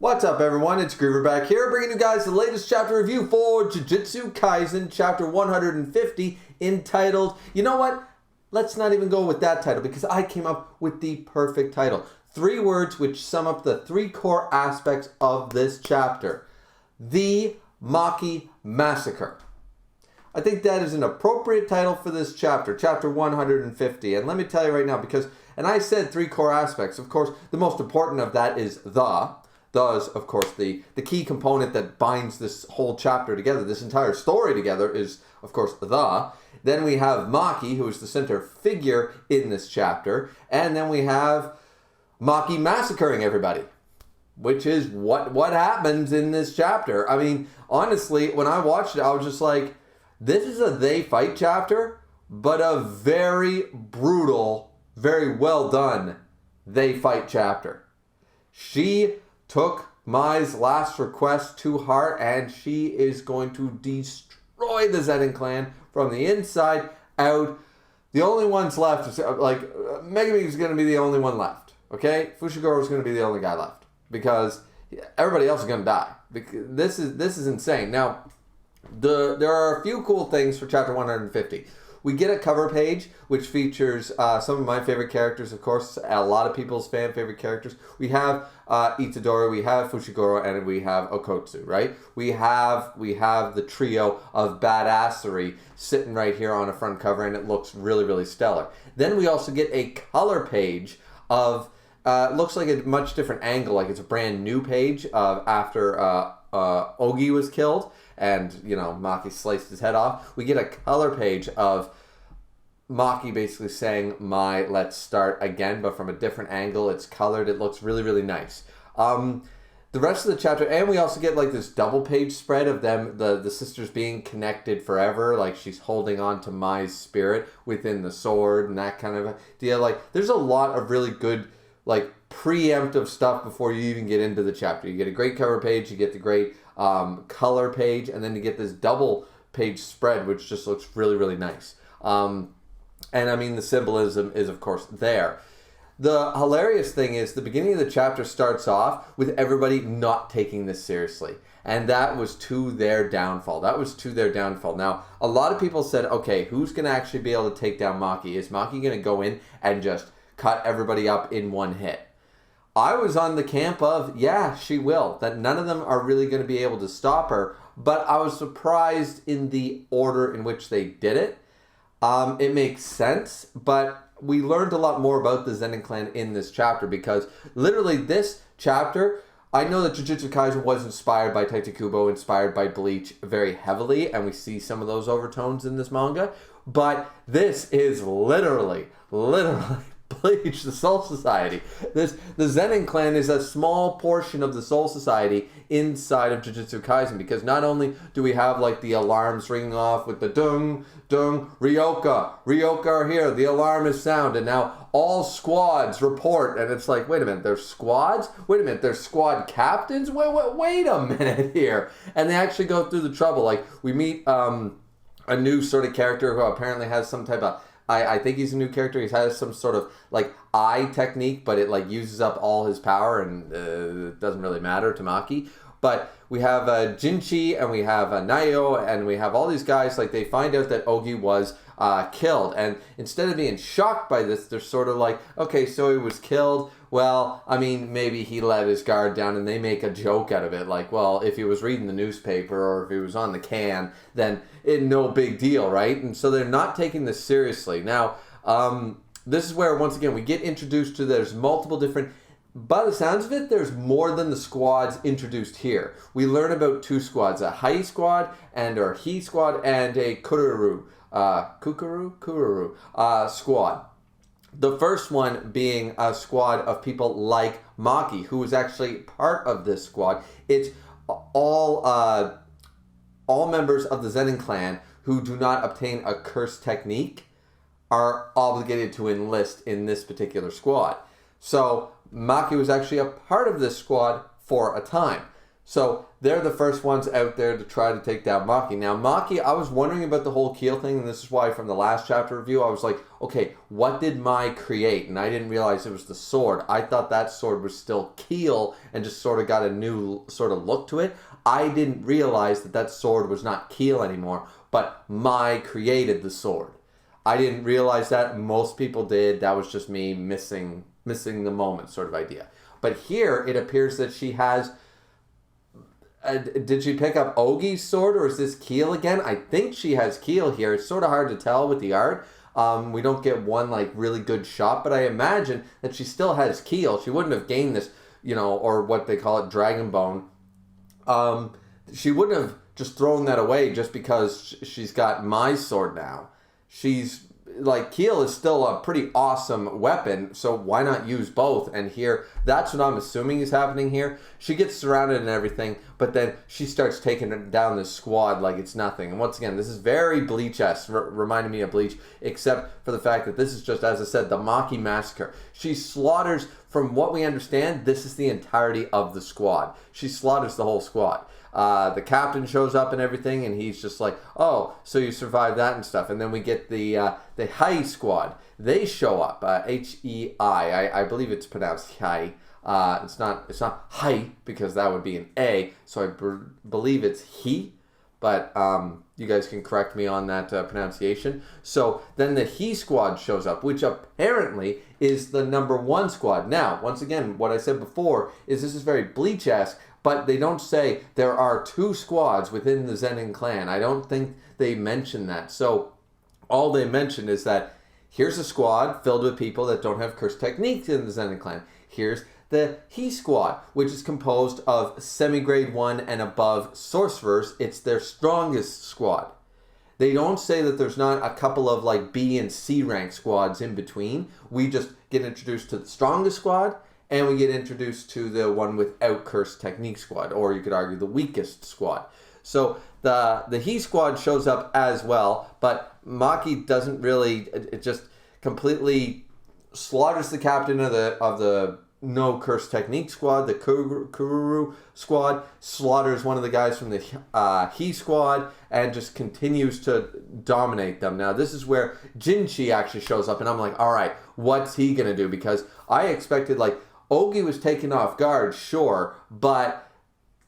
What's up, everyone? It's Griever back here, bringing you guys the latest chapter review for Jujutsu Kaisen, chapter 150, entitled, you know what? Let's not even go with that title, because I came up with the perfect title. 3 words which sum up the 3 core aspects of this chapter. The Maki Massacre. I think that is an appropriate title for this chapter, chapter 150. And let me tell you right now, and I said 3 core aspects. Of course, the most important of that is the. Thus, of course, the key component that binds this whole chapter together, this entire story together, is, of course, the. Then we have Maki, who is the center figure in this chapter. And then we have Maki massacring everybody, which is what happens in this chapter. I mean, honestly, when I watched it, I was just like, this is a they fight chapter, but a very brutal, very well done they fight chapter. She took Mai's last request to heart, and she is going to destroy the Zenin clan from the inside out. The only ones left is, Megumi is going to be the only one left, okay? Fushiguro is going to be the only guy left, because everybody else is going to die. This is insane. Now, there are a few cool things for chapter 150. We get a cover page, which features some of my favorite characters, of course, a lot of people's fan favorite characters. We have Itadori, we have Fushiguro, and we have Okotsu, right? We have the trio of badassery sitting right here on a front cover, and it looks really, really stellar. Then we also get a color page of, looks like a much different angle, like it's a brand new page after Ogi was killed. And, Maki sliced his head off. We get a color page of Maki basically saying, let's start again, but from a different angle. It's colored. It looks really, really nice. The rest of the chapter, and we also get like this double page spread of them, the sisters being connected forever. Like she's holding on to Mai's spirit within the sword and that kind of deal. Like there's a lot of really good, like preemptive stuff before you even get into the chapter. You get a great cover page. You get the great color page, and then you get this double page spread, which just looks really, really nice. And I mean, the symbolism is, of course, there. The hilarious thing is the beginning of the chapter starts off with everybody not taking this seriously. And that was to their downfall. Now, a lot of people said, okay, who's going to actually be able to take down Maki? Is Maki going to go in and just cut everybody up in one hit? I was on the camp of, yeah, she will. That none of them are really going to be able to stop her. But I was surprised in the order in which they did it. It makes sense, but we learned a lot more about the Zenin clan in this chapter, because literally this chapter, I know that Jujutsu Kaisen was inspired by Tite-Kubo, inspired by Bleach very heavily, and we see some of those overtones in this manga, but this is literally Bleach, the Soul Society. The Zenin clan is a small portion of the Soul Society inside of Jujutsu Kaisen, because not only do we have like the alarms ringing off with the dung, dung, Ryoka are here, the alarm is sound, and now all squads report, and it's like, wait a minute, there's squads? Wait a minute, there's squad captains? Wait a minute here. And they actually go through the trouble. Like, we meet a new sort of character who apparently has some type of, I think he's a new character. He has some sort of like eye technique, but it like uses up all his power, and it doesn't really matter to Maki. But we have Jinchi, and we have Nayo, and we have all these guys. Like, they find out that Ogi was killed, and instead of being shocked by this, they're sort of like, okay, so he was killed. Well, I mean, maybe he let his guard down, and they make a joke out of it. Like, well, if he was reading the newspaper or if he was on the can, then no big deal, right? And so they're not taking this seriously. Now, this is where, once again, we get introduced to there's multiple different, by the sounds of it, there's more than the squads introduced here. We learn about 2 squads, a Hai squad and a He squad, and a Kururu squad. The first one being a squad of people like Maki, who is actually part of this squad. It's all members of the Zenin clan who do not obtain a curse technique are obligated to enlist in this particular squad. So Maki was actually a part of this squad for a time. So they're the first ones out there to try to take down Maki. Now, Maki, I was wondering about the whole Keel thing, and this is why from the last chapter review, I was like, okay, what did Mai create? And I didn't realize it was the sword. I thought that sword was still Keel and just sort of got a new sort of look to it. I didn't realize that that sword was not Keel anymore, but Mai created the sword. I didn't realize that. Most people did. That was just me missing the moment sort of idea. But here, it appears that she has... did she pick up Ogi's sword, or is this Keel again? I think she has Keel here. It's sort of hard to tell with the art. We don't get one like really good shot, but I imagine that she still has Keel. She wouldn't have gained this, or what they call it, Dragon Bone. She wouldn't have just thrown that away just because she's got my sword now. Keel is still a pretty awesome weapon, so why not use both? And here, that's what I'm assuming is happening here. She gets surrounded and everything, but then she starts taking down this squad like it's nothing. And once again, this is very Bleach-esque, reminding me of Bleach, except for the fact that this is just, as I said, the Maki Massacre. She slaughters, from what we understand, this is the entirety of the squad. She slaughters the whole squad. The captain shows up and everything, and he's just like, oh, so you survived that and stuff. And then we get the Hai squad. They show up, H-E-I. I believe it's pronounced Hai. It's not Hai, because that would be an A, so I believe it's He. But you guys can correct me on that pronunciation. So then the He squad shows up, which apparently is the #1 squad. Now, once again, what I said before is this is very Bleach-esque, but they don't say there are 2 squads within the Zenin clan. I don't think they mention that. So all they mention is that here's a squad filled with people that don't have cursed techniques in the Zenin clan. Here's the He squad, which is composed of semi-grade 1 and above sorcerers. It's their strongest squad. They don't say that there's not a couple of like B and C rank squads in between. We just get introduced to the strongest squad, and we get introduced to the one without cursed technique squad, or you could argue the weakest squad. So the He squad shows up as well, but Maki doesn't really, it just completely slaughters the captain of the no cursed technique squad, the Kururu squad, slaughters one of the guys from the He squad, and just continues to dominate them. Now this is where Jinchi actually shows up, and I'm like, all right, what's he gonna do? Because I expected, like, Ogi was taken off guard, sure, but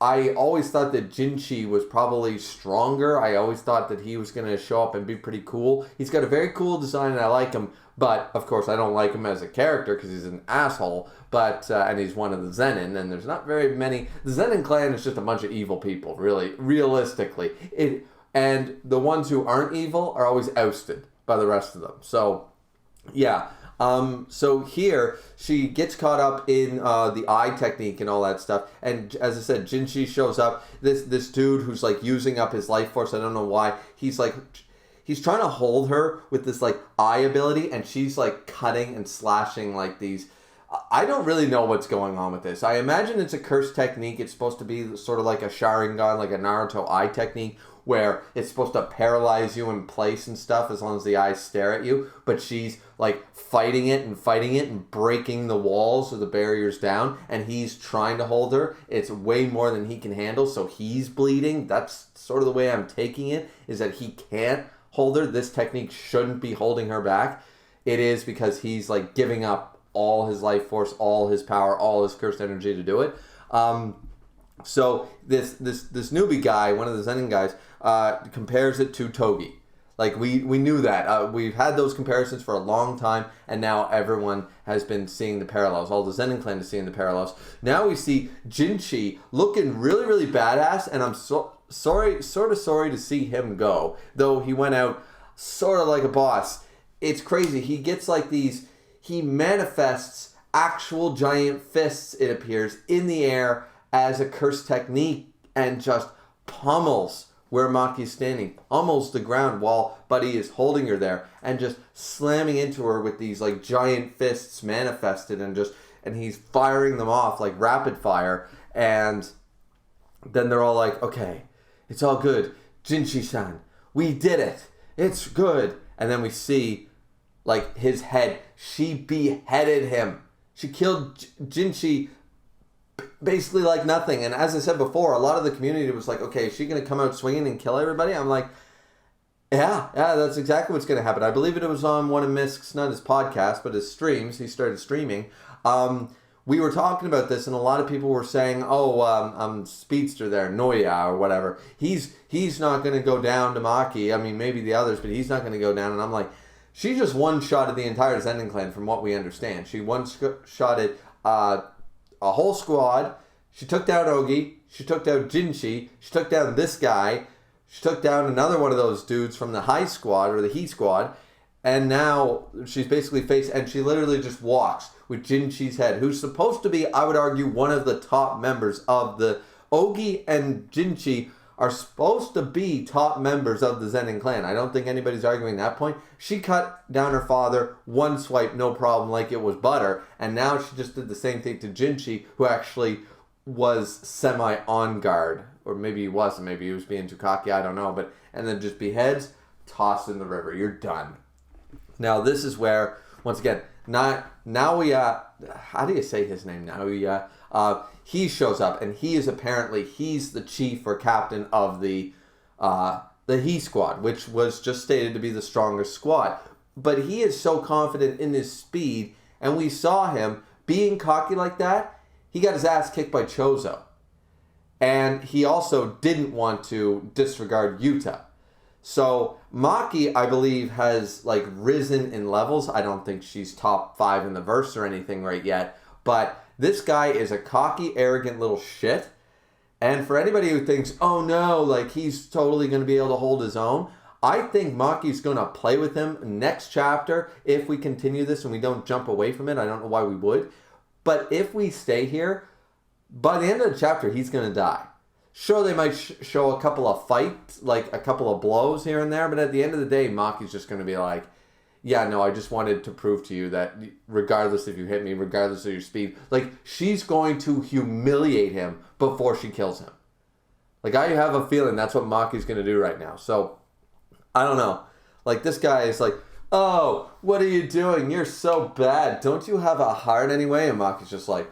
I always thought that Jinchi was probably stronger. I always thought that he was going to show up and be pretty cool. He's got a very cool design, and I like him, but of course I don't like him as a character because he's an asshole, but and he's one of the Zenin, and there's not very many. The Zenin clan is just a bunch of evil people, really, realistically. And the ones who aren't evil are always ousted by the rest of them. So, yeah. So here, she gets caught up in the eye technique and all that stuff. And as I said, Jinchi shows up. This dude who's like using up his life force. I don't know why. He's trying to hold her with this like eye ability, and she's like cutting and slashing like these. I don't really know what's going on with this. I imagine it's a cursed technique. It's supposed to be sort of like a Sharingan, like a Naruto eye technique, where it's supposed to paralyze you in place and stuff as long as the eyes stare at you. But she's like fighting it and breaking the walls or the barriers down, and he's trying to hold her. It's way more than he can handle, so he's bleeding. That's sort of the way I'm taking it, is that he can't hold her. This technique shouldn't be holding her back. It is because he's like giving up all his life force, all his power, all his cursed energy to do it. So this newbie guy, one of the Zenin guys, compares it to Togi. Like, we knew that. We've had those comparisons for a long time, and now everyone has been seeing the parallels. All the Zenin clan is seeing the parallels. Now we see Jinchi looking really, really badass, and I'm sort of sorry to see him go, though he went out sort of like a boss. It's crazy. He gets like these... He manifests actual giant fists, it appears, in the air as a cursed technique, and just pummels where Maki's standing, pummels the ground while Buddy is holding her there, and just slamming into her with these like giant fists manifested, and he's firing them off like rapid fire. And then they're all like, okay, it's all good, Jinchi-san, we did it, it's good. And then we see like his head, she beheaded him. She killed Jinchi basically like nothing. And as I said before, a lot of the community was like, okay, is she going to come out swinging and kill everybody? I'm like, yeah, that's exactly what's going to happen. I believe it was on one of Misk's, not his podcast, but his streams. He started streaming. We were talking about this, and a lot of people were saying, Speedster there, Noya or whatever. He's not going to go down to Maki. I mean, maybe the others, but he's not going to go down. And I'm like, she just one-shotted the entire Zenin clan from what we understand. She one-shotted a whole squad. She took down Ogi. She took down Jinchi. She took down this guy. She took down another one of those dudes from the High Squad or the He Squad. And now she's basically and she literally just walks with Jinchi's head, who's supposed to be, I would argue, one of the top members of the... Ogi and Jinchi are supposed to be top members of the Zenin clan. I don't think anybody's arguing that point. She cut down her father, one swipe, no problem, like it was butter. And now she just did the same thing to Jinchi, who actually was semi-on guard. Or maybe he wasn't. Maybe he was being too cocky. I don't know. And then just beheads, tossed in the river. You're done. Now, this is where, once again, now we, how do you say his name now? He shows up, and he's the chief or captain of the He Squad, which was just stated to be the strongest squad. But he is so confident in his speed, and we saw him being cocky like that. He got his ass kicked by Chozo. And he also didn't want to disregard Yuta. So Maki, I believe, has risen in levels. I don't think she's top 5 in the verse or anything right yet. But this guy is a cocky, arrogant little shit. And for anybody who thinks, oh no, he's totally going to be able to hold his own, I think Maki's going to play with him next chapter if we continue this and we don't jump away from it. I don't know why we would. But if we stay here, by the end of the chapter, he's going to die. Sure, they might show a couple of fights, a couple of blows here and there, but at the end of the day, Maki's just going to be like, yeah, no, I just wanted to prove to you that regardless if you hit me, regardless of your speed, she's going to humiliate him before she kills him. I have a feeling that's what Maki's going to do right now. So, I don't know. This guy is oh, what are you doing? You're so bad. Don't you have a heart anyway? And Maki's just like,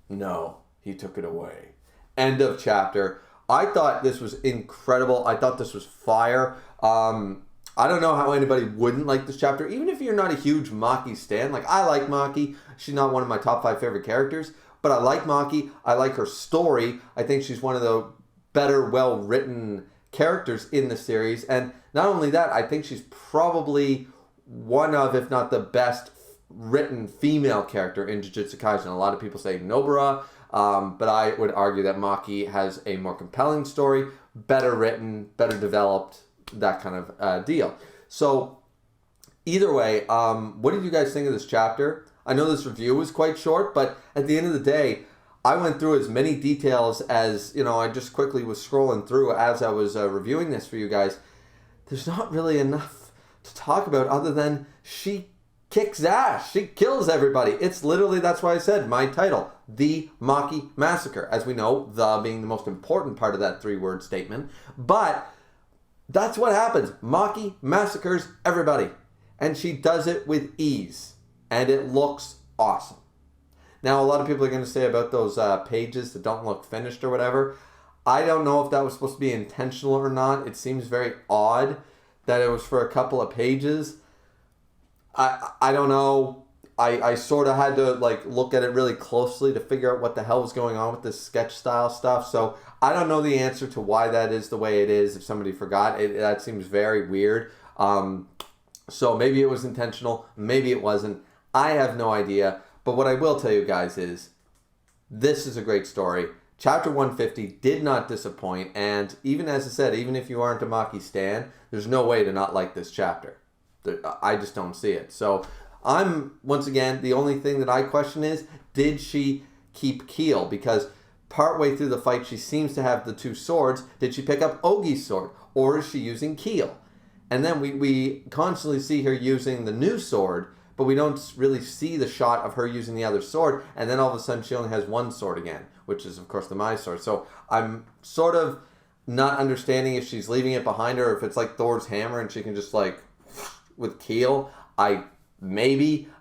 no, he took it away. End of chapter. I thought this was incredible. I thought this was fire. I don't know how anybody wouldn't like this chapter, even if you're not a huge Maki stan. I like Maki. She's not one of my top 5 favorite characters, but I like Maki. I like her story. I think she's one of the better, well-written characters in the series. And not only that, I think she's probably one of, if not the best written female character in Jujutsu Kaisen. A lot of people say Nobara. But I would argue that Maki has a more compelling story, better written, better developed, that kind of deal. So, either way, what did you guys think of this chapter? I know this review was quite short, but at the end of the day, I went through as many details as, I just quickly was scrolling through as I was reviewing this for you guys. There's not really enough to talk about other than she kicks ass. She kills everybody. It's literally, that's why I said my title, The Maki Massacre. As we know, the being the most important part of that 3-word statement. But that's what happens. Maki massacres everybody. And she does it with ease. And it looks awesome. Now, a lot of people are going to say about those pages that don't look finished or whatever. I don't know if that was supposed to be intentional or not. It seems very odd that it was for a couple of pages. I don't know. I sort of had to look at it really closely to figure out what the hell was going on with this sketch style stuff. So I don't know the answer to why that is the way it is. If somebody forgot, that seems very weird. So maybe it was intentional. Maybe it wasn't. I have no idea. But what I will tell you guys is this is a great story. Chapter 150 did not disappoint. And even as I said, even if you aren't a Maki stan, there's no way to not like this chapter. I just don't see it. So once again, the only thing that I question is, did she keep Keel? Because partway through the fight, she seems to have the 2 swords. Did she pick up Ogi's sword? Or is she using Keel? And then we constantly see her using the new sword, but we don't really see the shot of her using the other sword. And then all of a sudden, she only has 1 sword again, which is, of course, the Mai sword. So I'm sort of not understanding if she's leaving it behind her, or if it's like Thor's hammer and she can just with Keel. I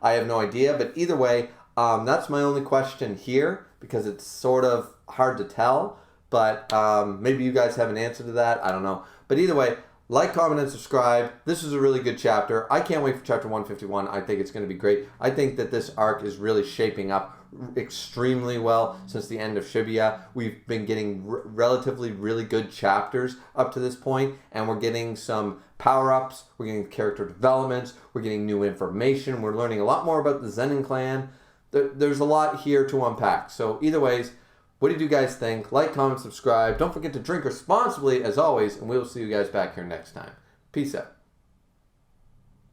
have no idea, but either way, that's my only question here, because it's sort of hard to tell. But maybe you guys have an answer to that. I don't know. But either way, like, comment, and subscribe. This is a really good chapter. I can't wait for chapter 151. I think it's going to be great. I think that this arc is really shaping up extremely well since the end of Shibuya. We've been getting relatively really good chapters up to this point, and we're getting some power-ups, we're getting character developments, we're getting new information, we're learning a lot more about the Zenin clan. There's a lot here to unpack. So either ways, what did you guys think? Like, comment, subscribe. Don't forget to drink responsibly as always, and we will see you guys back here next time. Peace out.